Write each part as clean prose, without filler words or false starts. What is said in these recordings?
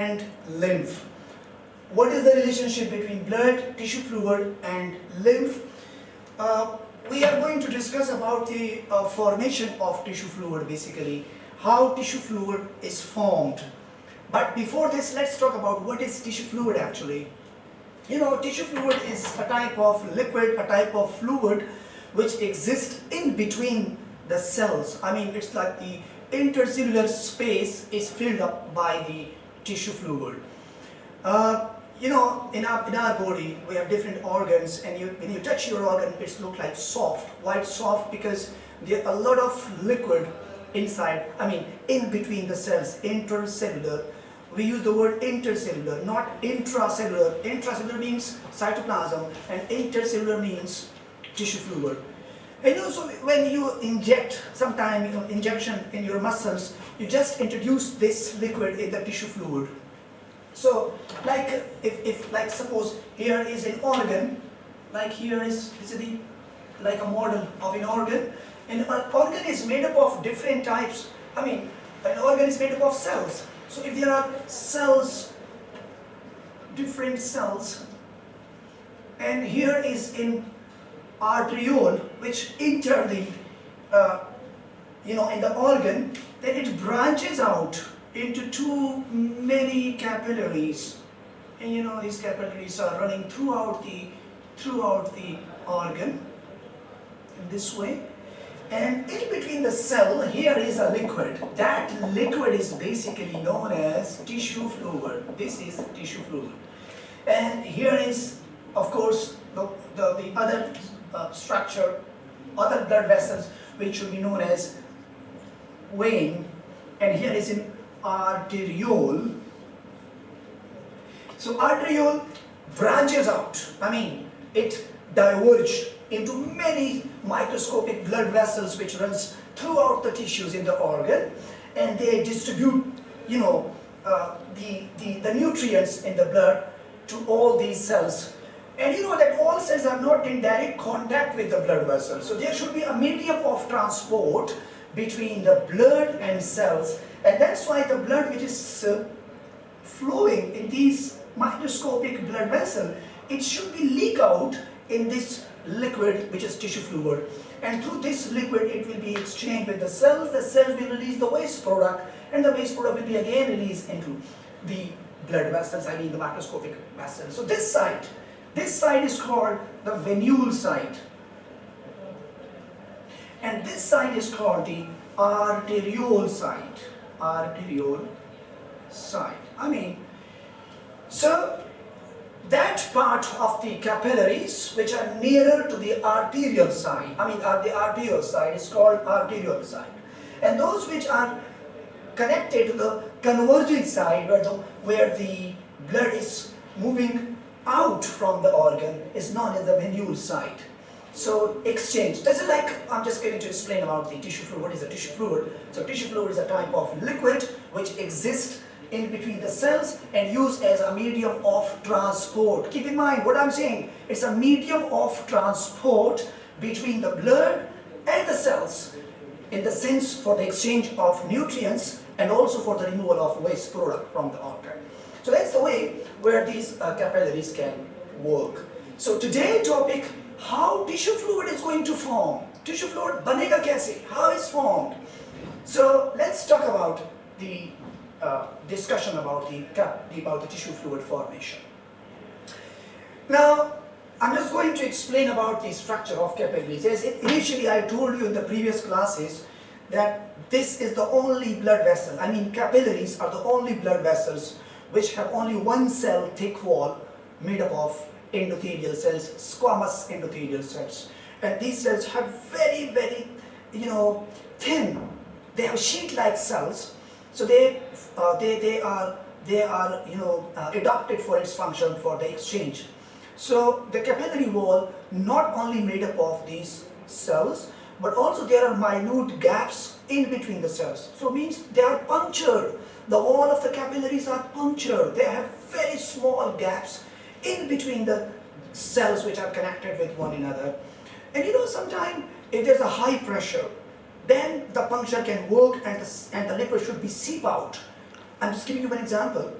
and lymph. What is the relationship between blood, tissue fluid and lymph? We are going to discuss about the formation of tissue fluid, basically how tissue fluid is formed. But before this, let's talk about what is tissue fluid actually. Tissue fluid is a type of liquid, a type of fluid which exists in between the cells. I mean, it's like the intercellular space is filled up by the tissue fluid. In our body, we have different organs, and when you touch your organ, it looks like soft. Why it's soft? Because there are a lot of liquid inside, in between the cells, intercellular. We use the word intercellular, not intracellular. Intracellular means cytoplasm, and intercellular means tissue fluid. And so when you inject, injection in your muscles, you just introduce this liquid in the tissue fluid. So, like if suppose here is an organ, like here is like a model of an organ, and an organ is made up of different types. An organ is made up of cells. So if there are cells, different cells, and here is an arteriole which enter the in the organ, then it branches out into too many capillaries, and these capillaries are running throughout the organ in this way. And in between the cell, here is a liquid. That liquid is basically known as tissue fluid. This is tissue fluid. And here is, of course, the other structure, other blood vessels, which should be known as vein. And here is an arteriole. So arteriole branches out. It diverges into many microscopic blood vessels which runs throughout the tissues in the organ, and they distribute the nutrients in the blood to all these cells. And that all cells are not in direct contact with the blood vessels, so there should be a medium of transport between the blood and cells, and that's why the blood which is flowing in these microscopic blood vessels, it should be leak out in this liquid which is tissue fluid, and through this liquid it will be exchanged with the cells will release the waste product, and the waste product will be again released into the blood vessels, the microscopic vessels. So this side is called the venule side, and this side is called the arteriole side. So that part of the capillaries which are nearer to the arterial side, the arterial side is called arteriole side, and those which are connected to the converging side, where the blood is moving out from the organ, is known as the venule side. So exchange. This is like, I'm just going to explain about the tissue fluid. What is a tissue fluid? So tissue fluid is a type of liquid which exists in between the cells and used as a medium of transport. Keep in mind what I'm saying. It's a medium of transport between the blood and the cells, in the sense for the exchange of nutrients and also for the removal of waste product from the organ. So that's the way where these capillaries can work. So today's topic, how tissue fluid is going to form. Tissue fluid banega kaise? How it's formed? So let's talk about the discussion about the tissue fluid formation. Now, I'm just going to explain about the structure of capillaries. As initially I told you in the previous classes that this is the only blood vessel. Capillaries are the only blood vessels which have only one cell thick wall made up of endothelial cells, squamous endothelial cells. And these cells have very, very, thin. They have sheet-like cells. So they are adapted for its function for the exchange. So the capillary wall not only made up of these cells, but also there are minute gaps in between the cells. So means they are punctured. The wall of the capillaries are punctured. They have very small gaps in between the cells which are connected with one another. And sometimes if there's a high pressure, then the puncture can work and the liquid should be seep out. I'm just giving you an example.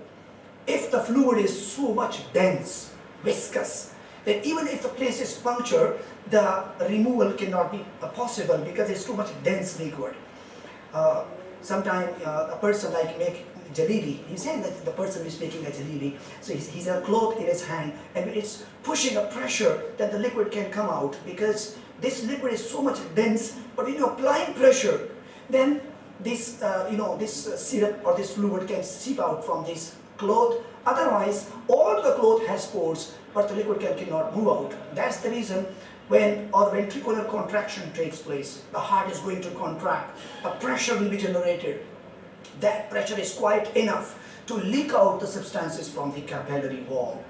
if the fluid is so much dense, viscous, then even if the place is punctured, the removal cannot be possible because it's too much dense liquid. Sometimes a person like make jalebi, he's saying that the person is making a jalebi, so he's a cloth in his hand, and it's pushing a pressure that the liquid can come out because this liquid is so much dense. But when you're applying pressure, then this this syrup or this fluid can seep out from this cloth. Otherwise, all the cloth has pores, but the liquid cannot move out. That's the reason when our ventricular contraction takes place, the heart is going to contract, a pressure will be generated. That pressure is quite enough to leak out the substances from the capillary wall.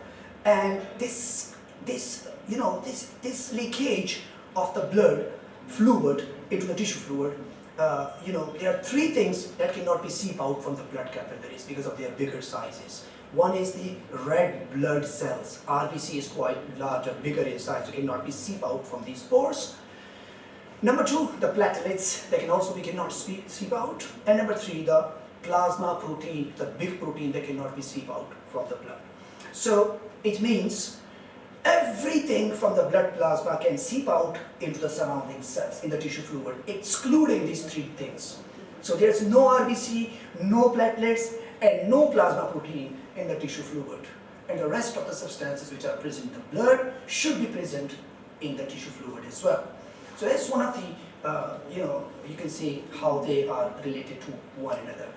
And this leakage of the blood fluid into the tissue fluid, there are three things that cannot be seep out from the blood capillaries because of their bigger sizes. One is the red blood cells. RBC is quite larger, bigger in size, so cannot be seep out from these pores. Number two, the platelets, they cannot seep out. And number three, the plasma protein, the big protein that cannot be seep out from the blood. So it means everything from the blood plasma can seep out into the surrounding cells in the tissue fluid, excluding these three things. So there's no RBC, no platelets, and no plasma protein in the tissue fluid. And the rest of the substances which are present in the blood should be present in the tissue fluid as well. So that's one of the, you can see how they are related to one another.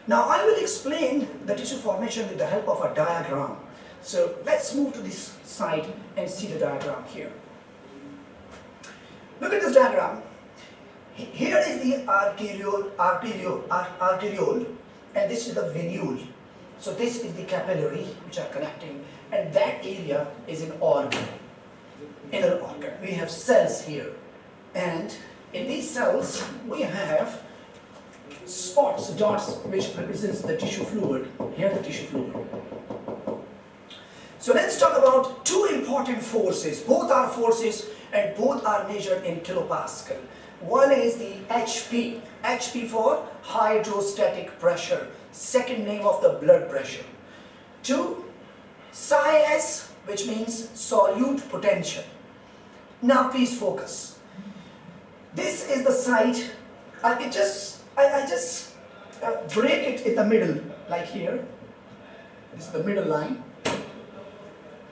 Now I will explain the tissue formation with the help of a diagram. So let's move to this side and see the diagram here. Look at this diagram. Here is the arteriole, and this is the venule. So this is the capillary which are connecting, and that area is an organ, inner organ. We have cells here, and in these cells we have spots, dots, which represents the tissue fluid. Here the tissue fluid. So let's talk about two important forces. Both are forces and both are measured in kilopascal. One is the HP, HP for hydrostatic pressure, second name of the blood pressure. Two, psi s, which means solute potential. Now please focus. This is the site. I just break it in the middle, like here. This is the middle line.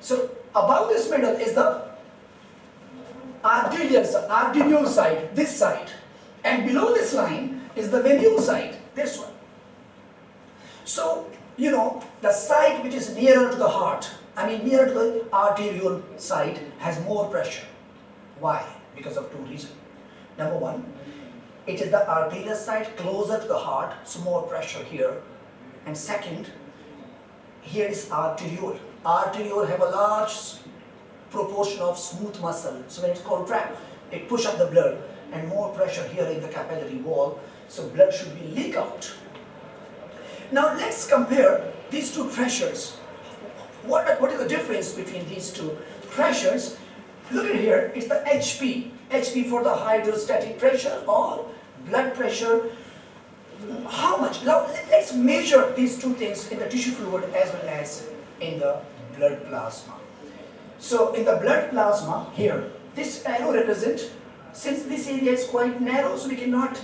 So above this middle is the arteriole side, this side. And below this line is the venule side, this one. So, the side which is nearer to the heart, nearer to the arteriole side, has more pressure. Why? Because of two reasons. Number one, it is the arterial side closer to the heart, so more pressure here. And second, here is arteriole. Arteriole have a large proportion of smooth muscle, so when it contracts, it pushes up the blood, and more pressure here in the capillary wall, so blood should be leak out. Now let's compare these two pressures. What is the difference between these two pressures? Look at here, it's the HP. HP for the hydrostatic pressure or blood pressure. How much? Now let's measure these two things in the tissue fluid as well as in the blood plasma. So in the blood plasma here, this arrow represents, since this area is quite narrow, so we cannot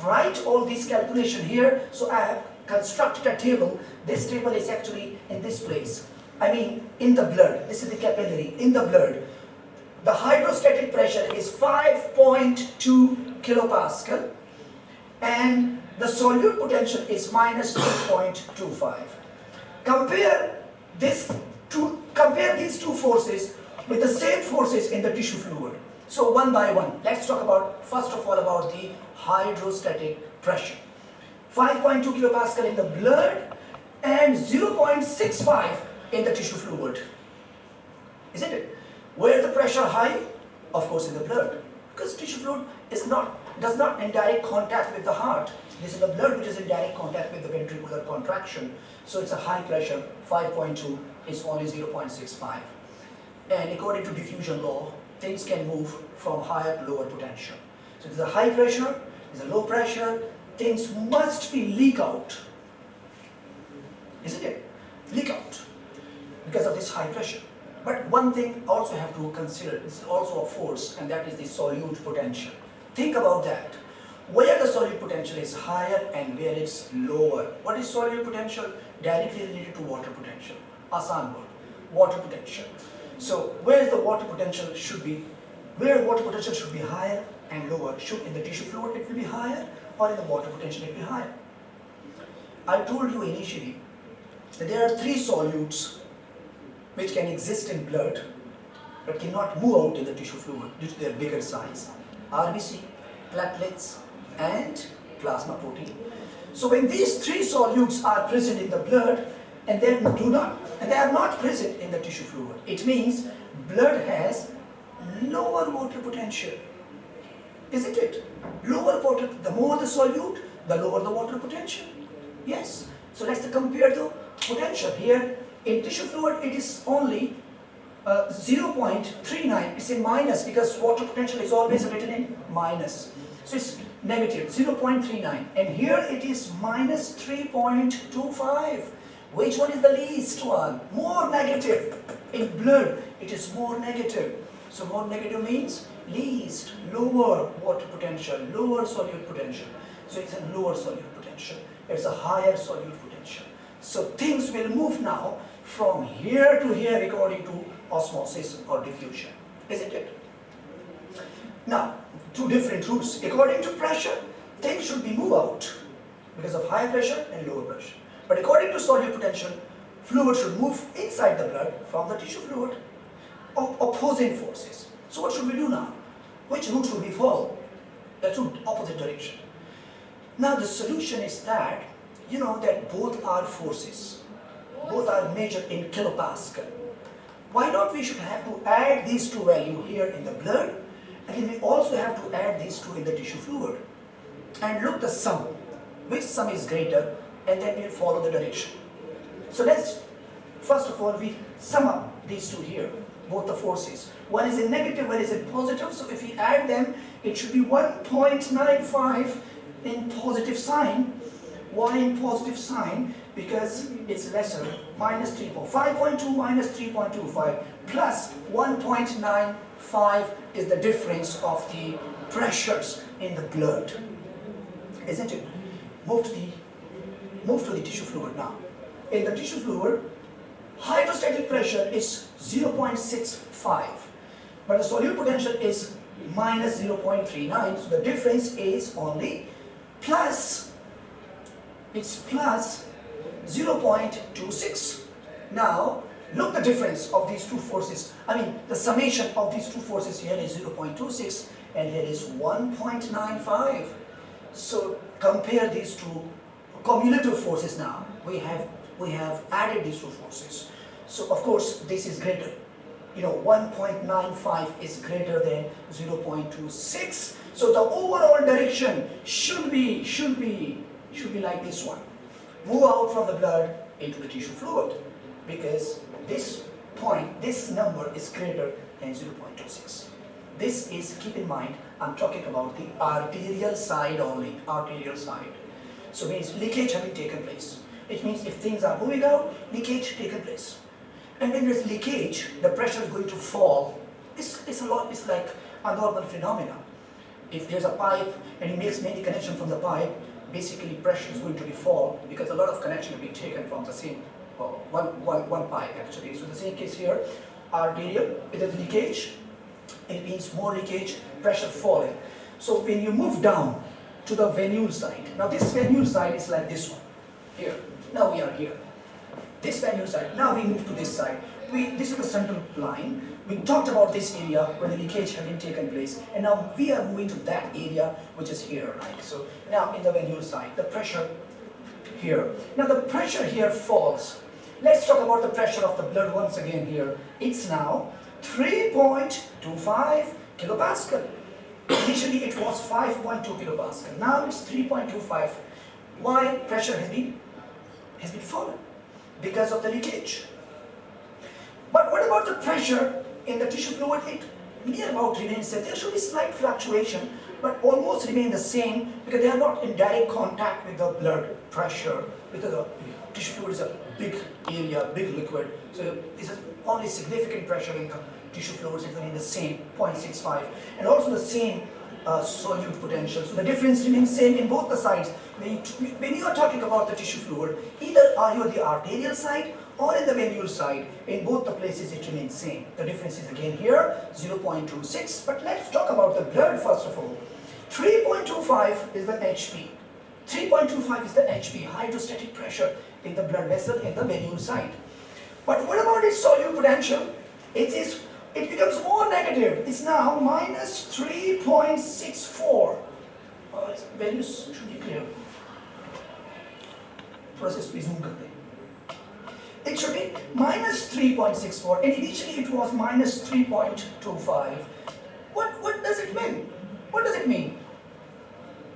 write all these calculations here, so I have constructed a table. This table is actually in this place. In the blood. This is the capillary. In the blood, the hydrostatic pressure is 5.2 kilopascal, and the solute potential is minus 2.25. Compare these two forces with the same forces in the tissue fluid. So one by one, let's talk about, first of all, about the hydrostatic pressure. 5.2 kilopascal in the blood and 0.65 in the tissue fluid. Isn't it? Where is the pressure high? Of course in the blood. Because tissue fluid does not in direct contact with the heart. This is the blood which is in direct contact with the ventricular contraction. So it's a high pressure. 5.2 is only 0.65. And according to diffusion law, things can move from higher to lower potential. So there's a high pressure, there's a low pressure, things must be leak out. Isn't it? leak out because of this high pressure. But one thing also have to consider, it's also a force, and that is the solute potential. Think about that. Where the solute potential is higher and where it's lower. What is solute potential? Directly related to water potential. Asan word. Water potential. So where is the water potential should be, where water potential should be higher and lower? Should in the tissue fluid it will be higher, or in the water potential it will be higher? I told you initially that there are three solutes which can exist in blood but cannot move out in the tissue fluid due to their bigger size. RBC, platelets and plasma protein. So when these three solutes are present in the blood and they are not present in the tissue fluid, it means blood has lower water potential. Isn't it? Lower water, the more the solute, the lower the water potential. Yes. So let's compare the potential here. In tissue fluid it is only 0.39. It's in minus because water potential is always written in minus. So it's negative 0.39, and here it is minus 3.25. Which one is the least one? More negative. In blood it is more negative. So more negative means least, lower water potential, lower solute potential. So it's a lower solute potential. It's a higher solute potential. So things will move now from here to here according to osmosis or diffusion, isn't it? Now, two different rules. According to pressure, things should be moved out because of higher pressure and lower pressure. But according to solute potential, fluid should move inside the blood from the tissue fluid. Opposing forces. So what should we do now? Which route should we follow? The two opposite direction. Now the solution is that, you know that both are forces. Both are measured in kilopascal. Why not we should have to add these two values here in the blood, and then we also have to add these two in the tissue fluid. And look the sum. Which sum is greater, and then we'll follow the direction. So let's, first of all, we sum up these two here, both the forces. One is in negative, one is in positive, so if we add them, it should be 1.95 in positive sign. Why in positive sign? Because it's lesser, minus 5.2 minus 3.25 plus 1.95 is the difference of the pressures in the blood, isn't it? Move to the tissue fluid now. In the tissue fluid, hydrostatic pressure is 0.65, but the solute potential is minus 0.39, so the difference is only plus, it's plus 0.26. Now, look the difference of these two forces. I mean, the summation of these two forces here is 0.26 and here is 1.95. So compare these two cumulative forces now. We have added these two forces. So of course this is greater. You know, 1.95 is greater than 0.26. So the overall direction should be like this one. Move out from the blood into the tissue fluid, because this point, this number is greater than 0.26. This is, keep in mind, I'm talking about the arterial side only, arterial side. So means leakage having taken place. It means if things are moving out, leakage taken place. And when there's leakage, the pressure is going to fall. It's like a normal phenomena. If there's a pipe and it makes many connections from the pipe, basically pressure is going to be fall because a lot of connection will be taken from the same one pipe actually. So the same case here, arterial, it is leakage. It means more leakage, pressure falling. So when you move down to the venule side, now this venule side is like this one, here. Now we are here. This venule side, now we move to this side. This is the central line. We talked about this area where the leakage having taken place, and now we are moving to that area which is here, right? So now in the venule side, the pressure here. Now the pressure here falls. Let's talk about the pressure of the blood once again here. It's now 3.25 kilopascal. Initially it was 5.2 kilopascal. Now it's 3.25. Why pressure has been fallen? Because of the leakage. But what about the pressure in the tissue fluid? It near about remains there. There should be slight fluctuation, but almost remain the same because they are not in direct contact with the blood pressure, with the tissue fluid is a big area, big liquid, so this is only significant pressure in the tissue fluids is in the same 0.65 and also the same solute potential. So the difference remains same in both the sides. When you are talking about the tissue fluid, either are you on the arterial side or in the venule side, in both the places it remains same. The difference is again here 0.26, but let's talk about the blood first of all. 3.25 is the HP. 3.25 is the HP, hydrostatic pressure in the blood vessel in the venule side. But what about its solute potential? It becomes more negative. It's now minus 3.64. Its values should be clear. Process please zoom karte. It should be minus 3.64 and initially it was minus 3.25. What does it mean? What does it mean?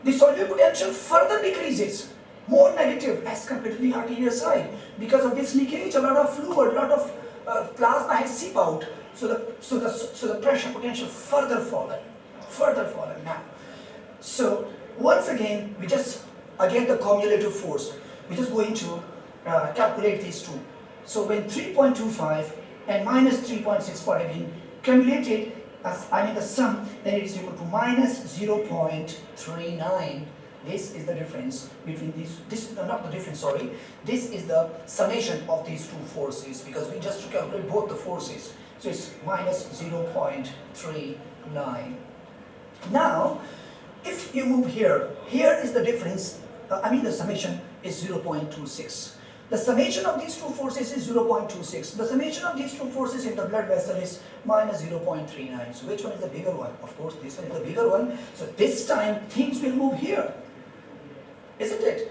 The solute potential further decreases, more negative as compared to the arterial side. Because of this leakage, a lot of fluid, a lot of plasma has seeped out. So the pressure potential further fallen now. So once again, the cumulative force. We're just going to calculate these two. So when 3.25 and minus 3.64 have been cumulated, the sum, then it is equal to minus 0.39. This is the difference between these, this is the summation of these two forces, because we just calculate both the forces. So it's minus 0.39. Now, if you move here is the difference, the summation is 0.26. The summation of these two forces is 0.26. The summation of these two forces in the blood vessel is minus 0.39. So which one is the bigger one? Of course, this one is the bigger one. So this time things will move here, isn't it?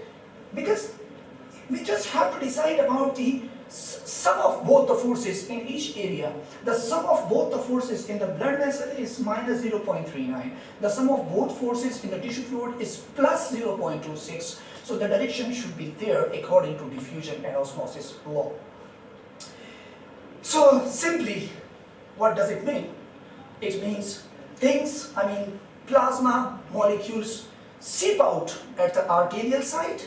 Because we just have to decide about the sum of both the forces in each area. The sum of both the forces in the blood vessel is minus 0.39. The sum of both forces in the tissue fluid is plus 0.26. So the direction should be there according to diffusion and osmosis law. So simply, what does it mean? It means plasma molecules seep out at the arterial side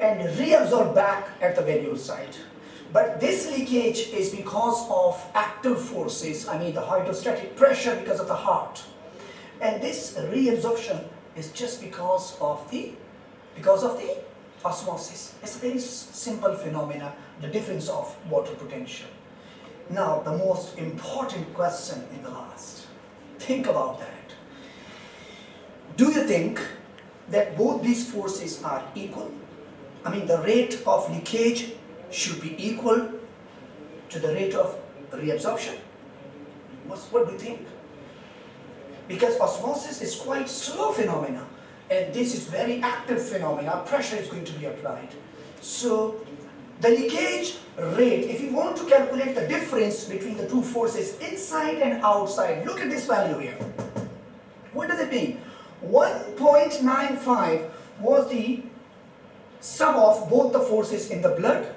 and reabsorb back at the venule side. But this leakage is because of active forces, the hydrostatic pressure because of the heart. And this reabsorption is just because of the osmosis. It's a very simple phenomena, the difference of water potential. Now, the most important question in the last. Think about that. Do you think that both these forces are equal? The rate of leakage should be equal to the rate of reabsorption. What do you think? Because osmosis is quite slow phenomena, and this is very active phenomena. Pressure is going to be applied. So the leakage rate, if you want to calculate the difference between the two forces inside and outside, look at this value here. What does it mean? 1.95 was the sum of both the forces in the blood,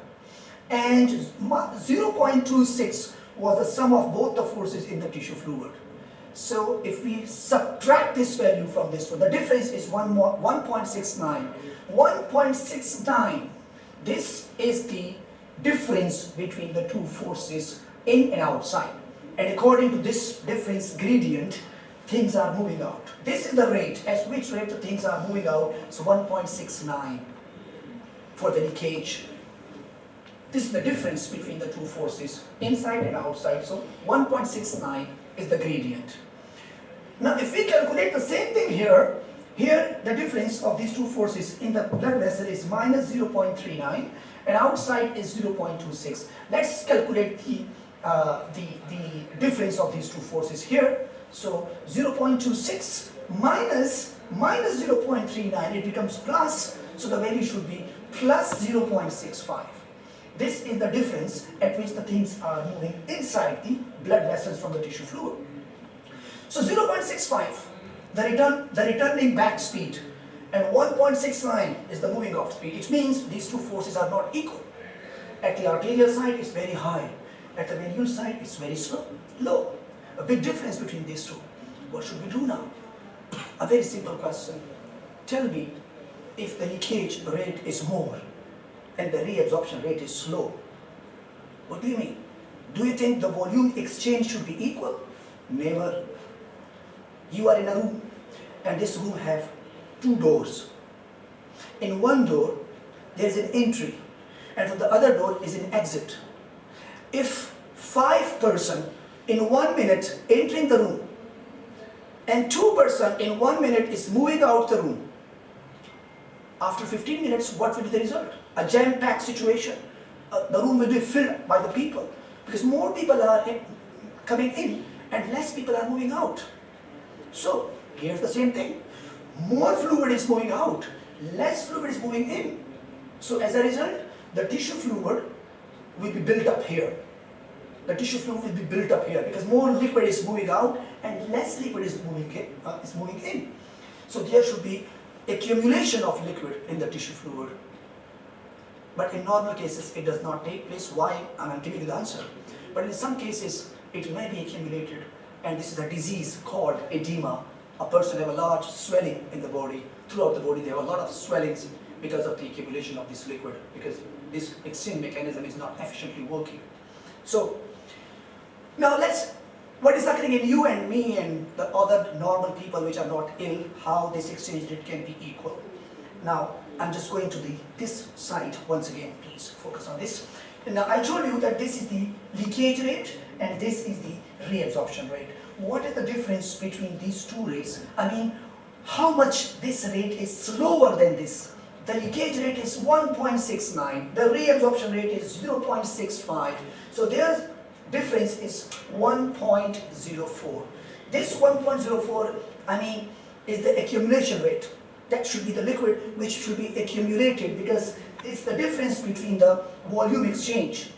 and 0.26 was the sum of both the forces in the tissue fluid. So if we subtract this value from this one, the difference is 1.69. 1.69, this is the difference between the two forces in and outside. And according to this difference gradient, things are moving out. This is the rate, at which rate the things are moving out. So 1.69 for the leakage. This is the difference between the two forces inside and outside. So 1.69 is the gradient. Now if we calculate the same thing here the difference of these two forces in the blood vessel is minus 0.39 and outside is 0.26. Let's calculate the difference of these two forces here. So 0.26 minus 0.39, it becomes plus, so the value should be plus 0.65. This is the difference at which the things are moving inside the blood vessels from the tissue fluid. So 0.65, the returning back speed, and 1.69 is the moving off speed. It means these two forces are not equal. At the arterial side, it's very high. At the venule side, it's very low. A big difference between these two. What should we do now? A very simple question. Tell me, if the leakage rate is more, and the reabsorption rate is slow. What do you mean? Do you think the volume exchange should be equal? Never. You are in a room, and this room have two doors. In one door, there is an entry, and from the other door is an exit. If 5 persons in 1 minute entering the room, and 2 persons in 1 minute is moving out the room, after 15 minutes, what will be the result? A jam-packed situation. The room will be filled by the people, because more people are coming in and less people are moving out. So, here's the same thing. More fluid is moving out, less fluid is moving in. So, as a result, the tissue fluid will be built up here. The tissue fluid will be built up here because more liquid is moving out and less liquid is moving in. So, there should be accumulation of liquid in the tissue fluid. But in normal cases, it does not take place. Why? I'm giving you the answer. But in some cases, it may be accumulated, and this is a disease called edema. A person have a large swelling in the body. Throughout the body, they have a lot of swellings because of the accumulation of this liquid, because this exchange mechanism is not efficiently working. So, now what is occurring in you and me and the other normal people which are not ill, how this exchange rate can be equal. Now, I'm just going to this side once again, please focus on this. And now I told you that this is the leakage rate and this is the reabsorption rate. What is the difference between these two rates? I mean, how much this rate is slower than this? The leakage rate is 1.69, the reabsorption rate is 0.65. So their difference is 1.04. This 1.04, I mean, is the accumulation rate. That should be the liquid which should be accumulated, because it's the difference between the volume exchange.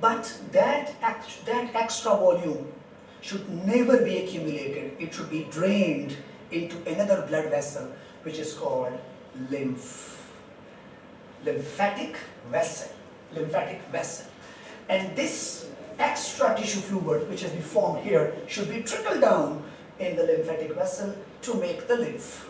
But that extra volume should never be accumulated. It should be drained into another blood vessel which is called lymphatic vessel. And this extra tissue fluid which has been formed here should be trickled down in the lymphatic vessel to make the lymph.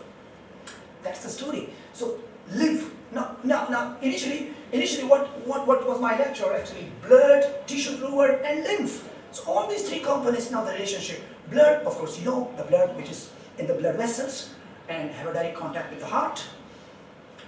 That's the story. So lymph. Now initially what was my lecture actually? Blood, tissue fluid and lymph. So all these three components, now the relationship. Blood, of course you know, the blood which is in the blood vessels and have a direct contact with the heart.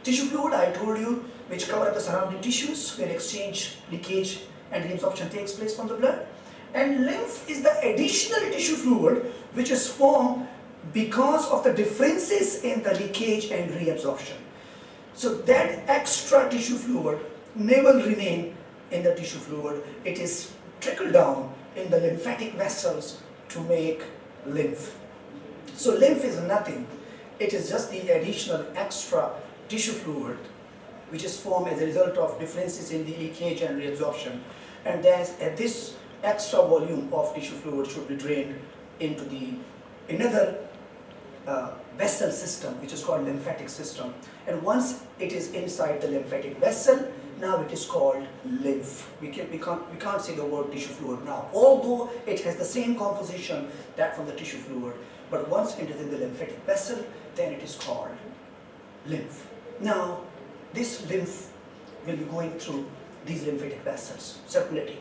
Tissue fluid, I told you, which cover up the surrounding tissues where exchange, leakage and reabsorption takes place from the blood. And lymph is the additional tissue fluid which is formed because of the differences in the leakage and reabsorption. So that extra tissue fluid never remain in the tissue fluid. It is trickled down in the lymphatic vessels to make lymph. So lymph is nothing. It is just the additional extra tissue fluid which is formed as a result of differences in the leakage and reabsorption. And this extra volume of tissue fluid should be drained into another vessel system which is called lymphatic system. And once it is inside the lymphatic vessel, now it is called lymph. We can't say the word tissue fluid now, although it has the same composition that from the tissue fluid. But once it is in the lymphatic vessel, then it is called lymph. Now, this lymph will be going through these lymphatic vessels, circulating.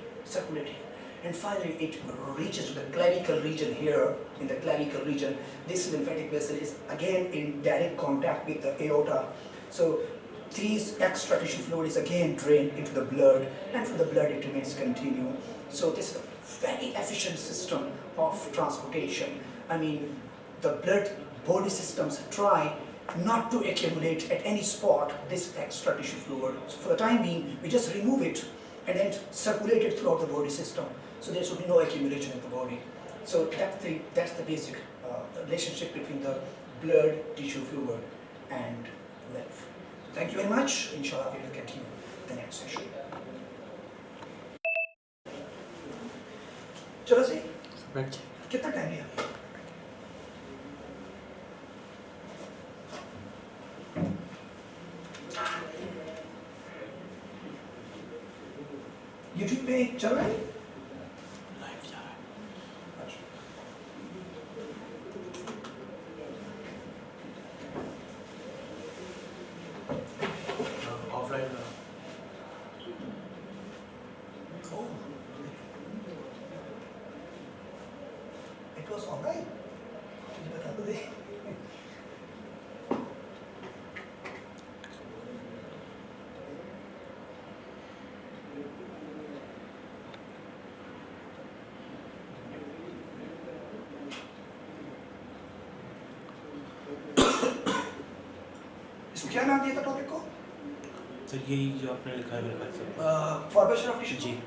And finally it reaches to the clavicle region here. In the clavicle region, this lymphatic vessel is again in direct contact with the aorta. So these extra tissue fluid is again drained into the blood, and from the blood it remains continue. So this is a very efficient system of transportation. I mean, the blood-body systems try not to accumulate at any spot this extra tissue fluid. So for the time being, we just remove it and then circulate it throughout the body system. So there should be no accumulation in the body. So that's the basic relationship between the blood, tissue fluid and lymph. Thank you very much. Inshallah, we will continue the next session. चलो जी, कितना time लिया? YouTube पे चल रहा है? Live जा रहा है। अच्छा। ऑफलाइन क्लोज होगा ही मुझे बता दो दे इसको क्या नाम दिया था टॉपिक को सर यही जो आपने लिखा है मेरे ख्याल से फॉर्मेशन ऑफ टिश्यू जी